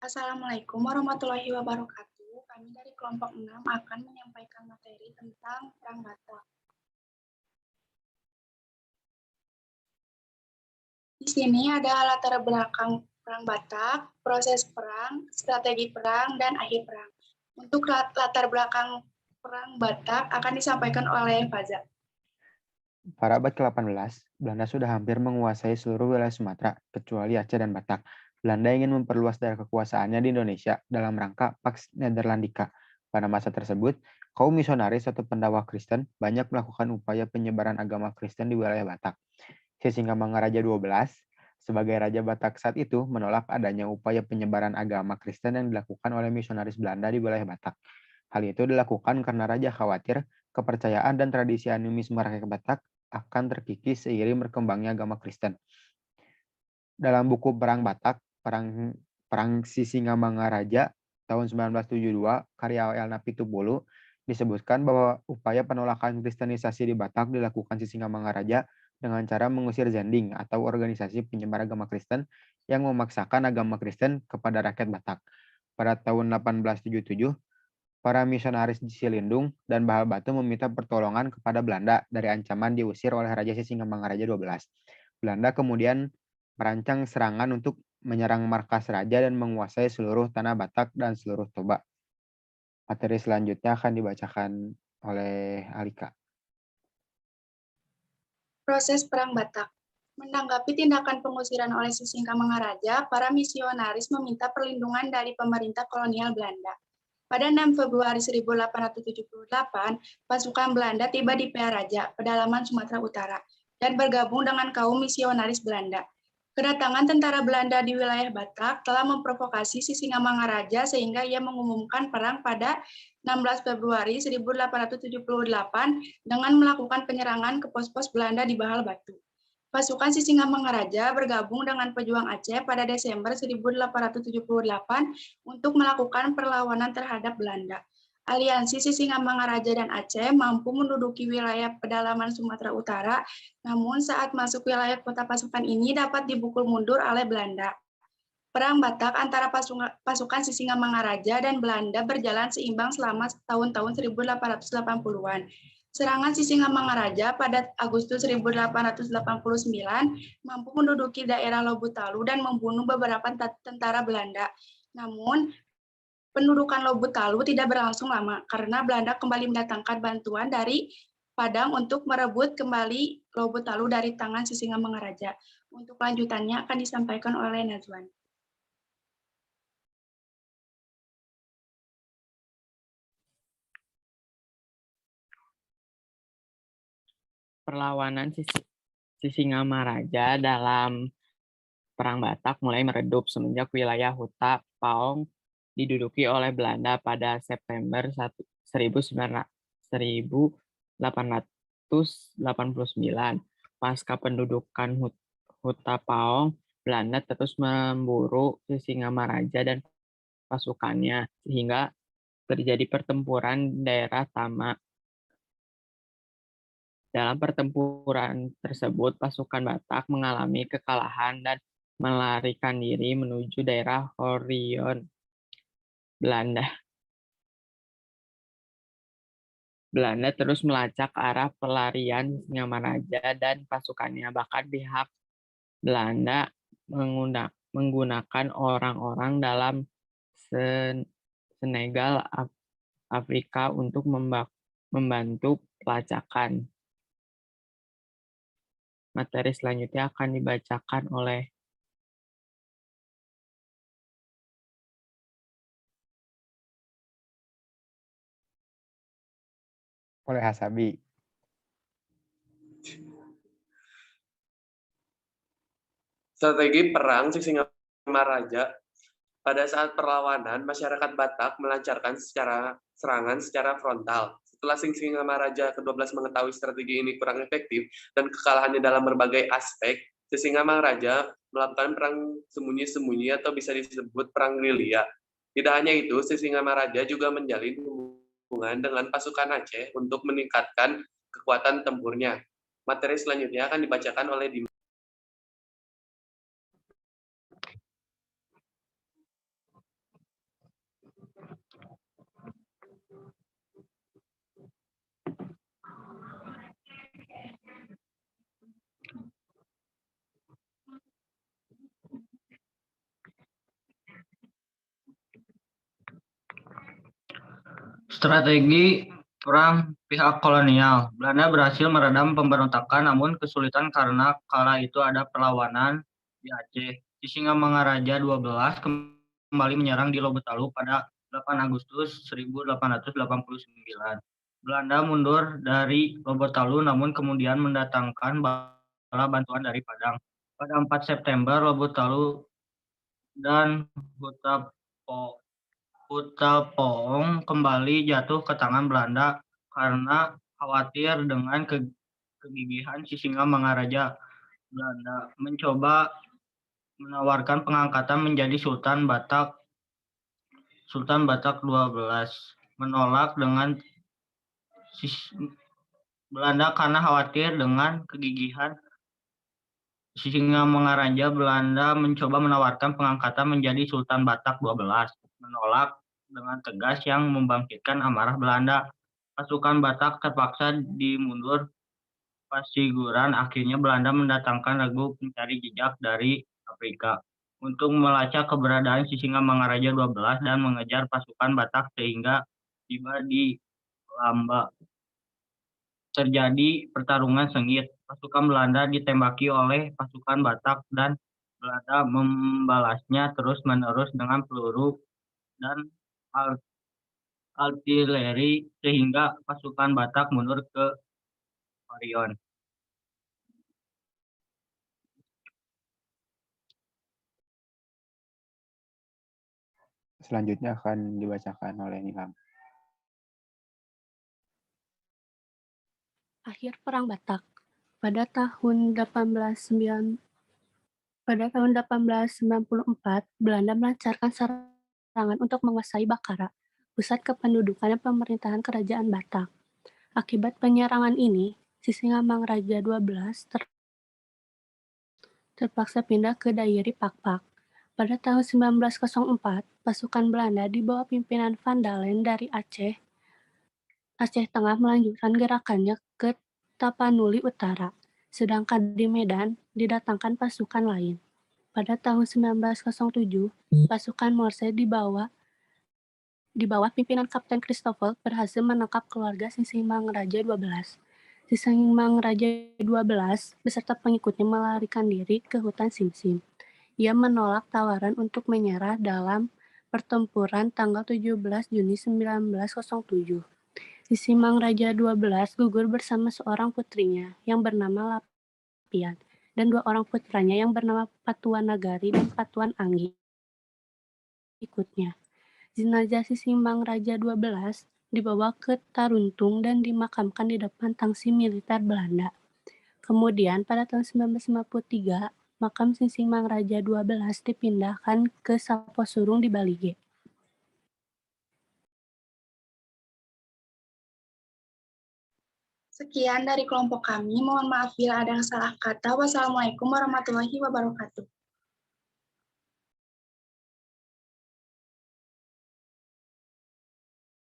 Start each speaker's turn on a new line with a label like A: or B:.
A: Assalamualaikum warahmatullahi wabarakatuh. Kami dari kelompok 6 akan menyampaikan materi tentang Perang Batak. Di sini ada latar belakang Perang Batak, proses perang, strategi perang, dan akhir perang. Untuk latar belakang Perang Batak akan disampaikan oleh Faza.
B: Pada abad ke-18, Belanda sudah hampir menguasai seluruh wilayah Sumatera, kecuali Aceh dan Batak. Belanda ingin memperluas daerah kekuasaannya di Indonesia dalam rangka Pax Nederlandica. Pada masa tersebut, kaum misionaris atau pendakwah Kristen banyak melakukan upaya penyebaran agama Kristen di wilayah Batak. Sisingamangaraja 12, sebagai Raja Batak saat itu, menolak adanya upaya penyebaran agama Kristen yang dilakukan oleh misionaris Belanda di wilayah Batak. Hal itu dilakukan karena Raja khawatir kepercayaan dan tradisi animisme rakyat Batak akan terkikis seiring berkembangnya agama Kristen. Dalam buku Perang Batak, Perang Sisingamangaraja tahun 1972, karya Elna Pitupulu, disebutkan bahwa upaya penolakan kristenisasi di Batak dilakukan Sisingamangaraja dengan cara mengusir Zending atau organisasi penyebar agama Kristen yang memaksakan agama Kristen kepada rakyat Batak. Pada tahun 1877, para misionaris di Silindung dan Bahal Batu meminta pertolongan kepada Belanda dari ancaman diusir oleh Raja Sisingamangaraja 12. Belanda kemudian merancang serangan untuk menyerang markas raja dan menguasai seluruh tanah Batak dan seluruh Toba. Materi selanjutnya akan dibacakan oleh Alika.
A: Proses Perang Batak. Menanggapi tindakan pengusiran oleh Sisingamangaraja, para misionaris meminta perlindungan dari pemerintah kolonial Belanda. Pada 6 Februari 1878, pasukan Belanda tiba di Pearaja, pedalaman Sumatera Utara, dan bergabung dengan kaum misionaris Belanda. Kedatangan tentara Belanda di wilayah Batak telah memprovokasi Sisingamangaraja sehingga ia mengumumkan perang pada 16 Februari 1878 dengan melakukan penyerangan ke pos-pos Belanda di Bahal Batu. Pasukan Sisingamangaraja bergabung dengan pejuang Aceh pada Desember 1878 untuk melakukan perlawanan terhadap Belanda. Aliansi Sisingamangaraja dan Aceh mampu menduduki wilayah pedalaman Sumatera Utara, namun saat masuk wilayah kota pasukan ini dapat dipukul mundur oleh Belanda. Perang Batak antara pasukan Sisingamangaraja dan Belanda berjalan seimbang selama tahun-tahun 1880-an. Serangan Sisingamangaraja pada Agustus 1889 mampu menduduki daerah Lobutalu dan membunuh beberapa tentara Belanda. Namun, pendudukan Lobutalu tidak berlangsung lama karena Belanda kembali mendatangkan bantuan dari Padang untuk merebut kembali Lobutalu dari tangan Sisingamangaraja. Untuk lanjutannya akan disampaikan oleh Nazwan.
C: Perlawanan Sisingamaraja dalam Perang Batak mulai meredup semenjak wilayah Huta Paong diduduki oleh Belanda pada September 1889. Pasca pendudukan Huta Paong, Belanda terus memburu Sisingamaraja dan pasukannya sehingga terjadi pertempuran daerah Tama. Dalam pertempuran tersebut, pasukan Batak mengalami kekalahan dan melarikan diri menuju daerah Horion Belanda. Belanda terus melacak arah pelarian Sisingamaraja dan pasukannya. Bahkan pihak Belanda menggunakan orang-orang dalam Senegal, Afrika untuk membantu pelacakan. Materi selanjutnya akan dibacakan oleh
B: Hasabi.
D: Strategi perang Sisingamaraja. Pada saat perlawanan, masyarakat Batak melancarkan serangan secara frontal. Setelah Sisingamaraja ke-12 mengetahui strategi ini kurang efektif dan kekalahannya dalam berbagai aspek, Sisingamaraja melakukan perang sembunyi-sembunyi atau bisa disebut perang gerilya. Tidak hanya itu, Sisingamaraja juga menjalin hubungan dengan pasukan Aceh untuk meningkatkan kekuatan tempurnya. Materi selanjutnya akan dibacakan oleh
E: Strategi perang pihak kolonial. Belanda berhasil meredam pemberontakan, namun kesulitan karena kala itu ada perlawanan di Aceh. Sisingamangaraja 12 kembali menyerang di Lobetalu pada 8 Agustus 1889. Belanda mundur dari Lobetalu, namun kemudian mendatangkan bala bantuan dari Padang. Pada 4 September, Lobetalu dan Hutapoong kembali jatuh ke tangan Belanda karena khawatir dengan kegigihan Sisingamangaraja. Belanda mencoba menawarkan pengangkatan menjadi Sultan Batak 12, menolak dengan Belanda karena khawatir dengan kegigihan Sisingamangaraja. Belanda mencoba menawarkan pengangkatan menjadi Sultan Batak 12, menolak dengan tegas yang membangkitkan amarah Belanda. Pasukan Batak terpaksa dimundur pasiguran. Akhirnya Belanda mendatangkan regu pencari jejak dari Afrika untuk melacak keberadaan Sisingamangaraja 12 dan mengejar pasukan Batak sehingga tiba di Lamba. Terjadi pertarungan sengit. Pasukan Belanda ditembaki oleh pasukan Batak dan Belanda membalasnya terus-menerus dengan peluru dan artileri sehingga pasukan Batak mundur ke Parion.
B: Selanjutnya akan dibacakan oleh Nilam.
F: Akhir Perang Batak. Pada tahun 1894, Belanda melancarkan serangan untuk menguasai Bakara, pusat kependudukan dan pemerintahan kerajaan Batak. Akibat penyerangan ini, Sisingamangaraja 12 terpaksa pindah ke Dairi Pakpak. Pada tahun 1904, pasukan Belanda di bawah pimpinan Van Dalen dari Aceh Tengah melanjutkan gerakannya ke Tapanuli Utara, sedangkan di Medan didatangkan pasukan lain. Pada tahun 1907, pasukan Morse di bawah pimpinan Kapten Christoffel berhasil menangkap keluarga Sisingamangaraja 12. Sisingamangaraja 12 beserta pengikutnya melarikan diri ke hutan Simsim. Ia menolak tawaran untuk menyerah dalam pertempuran tanggal 17 Juni 1907. Sisingamangaraja 12 gugur bersama seorang putrinya yang bernama Lapian dan 2 orang putranya yang bernama Patuan Nagari dan Patuan Anggi. Ikutnya, jenazah Sisingamangaraja 12 dibawa ke Taruntung dan dimakamkan di depan tangsi militer Belanda. Kemudian pada tahun 1953, makam Sisingamangaraja 12 dipindahkan ke Saposurung di Balige.
A: Sekian dari kelompok kami. Mohon maaf bila ada salah kata. Wassalamualaikum warahmatullahi wabarakatuh.